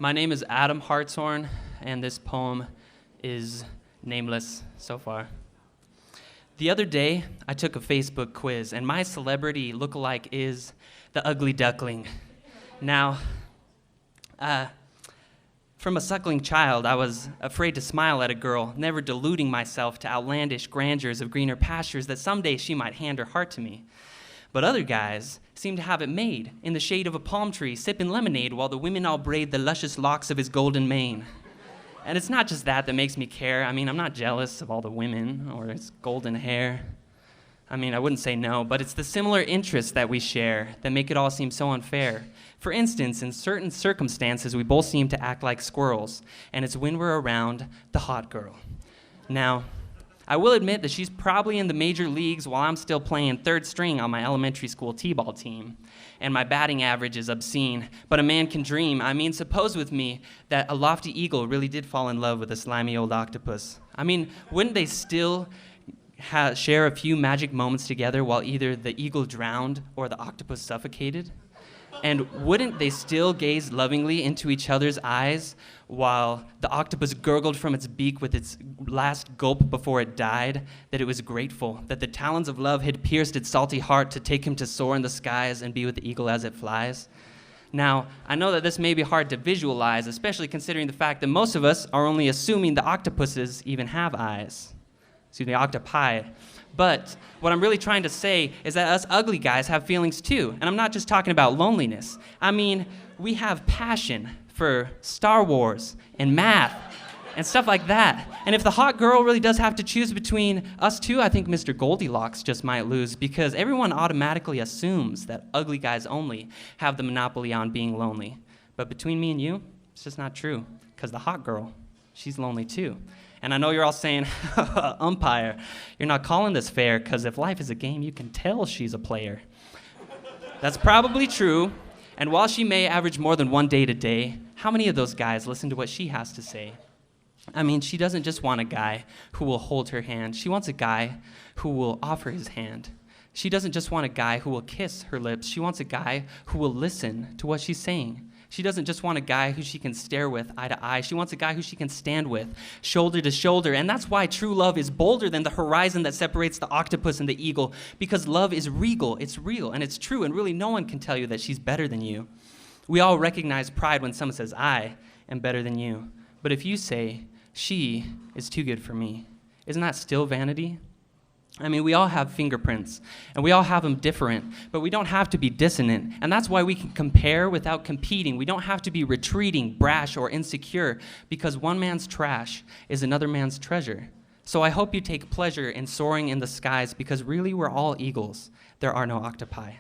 My name is Adam Hartshorn, and this poem is nameless so far. The other day, I took a Facebook quiz, and my celebrity lookalike is the ugly duckling. Now, from a suckling child, I was afraid to smile at a girl, never deluding myself to outlandish grandeurs of greener pastures that someday she might hand her heart to me. But other guys seem to have it made, in the shade of a palm tree, sipping lemonade while the women all braid the luscious locks of his golden mane. And it's not just that makes me care. I mean, I'm not jealous of all the women or his golden hair. I mean, I wouldn't say no, but it's the similar interests that we share that make it all seem so unfair. For instance, in certain circumstances, we both seem to act like squirrels, and it's when we're around the hot girl. Now, I will admit that she's probably in the major leagues while I'm still playing third string on my elementary school t-ball team, and my batting average is obscene, but a man can dream. I mean, suppose with me that a lofty eagle really did fall in love with a slimy old octopus. I mean, wouldn't they still share a few magic moments together while either the eagle drowned or the octopus suffocated? And wouldn't they still gaze lovingly into each other's eyes while the octopus gurgled from its beak with its last gulp before it died, that it was grateful, that the talons of love had pierced its salty heart to take him to soar in the skies and be with the eagle as it flies? Now, I know that this may be hard to visualize, especially considering the fact that most of us are only assuming the octopuses even have eyes. Excuse me, octopi. But what I'm really trying to say is that us ugly guys have feelings too. And I'm not just talking about loneliness. I mean, we have passion for Star Wars and math and stuff like that. And if the hot girl really does have to choose between us two, I think Mr. Goldilocks just might lose, because everyone automatically assumes that ugly guys only have the monopoly on being lonely. But between me and you, it's just not true, because the hot girl, she's lonely too. And I know you're all saying, umpire, you're not calling this fair, because if life is a game, you can tell she's a player. That's probably true. And while she may average more than one date a day, how many of those guys listen to what she has to say? I mean, she doesn't just want a guy who will hold her hand. She wants a guy who will offer his hand. She doesn't just want a guy who will kiss her lips. She wants a guy who will listen to what she's saying. She doesn't just want a guy who she can stare with eye to eye. She wants a guy who she can stand with, shoulder to shoulder. And that's why true love is bolder than the horizon that separates the octopus and the eagle, because love is regal, it's real, and it's true, and really no one can tell you that she's better than you. We all recognize pride when someone says, I am better than you. But if you say, she is too good for me, isn't that still vanity? I mean, we all have fingerprints, and we all have them different, but we don't have to be dissonant, and that's why we can compare without competing. We don't have to be retreating, brash, or insecure, because one man's trash is another man's treasure. So I hope you take pleasure in soaring in the skies, because really we're all eagles. There are no octopi.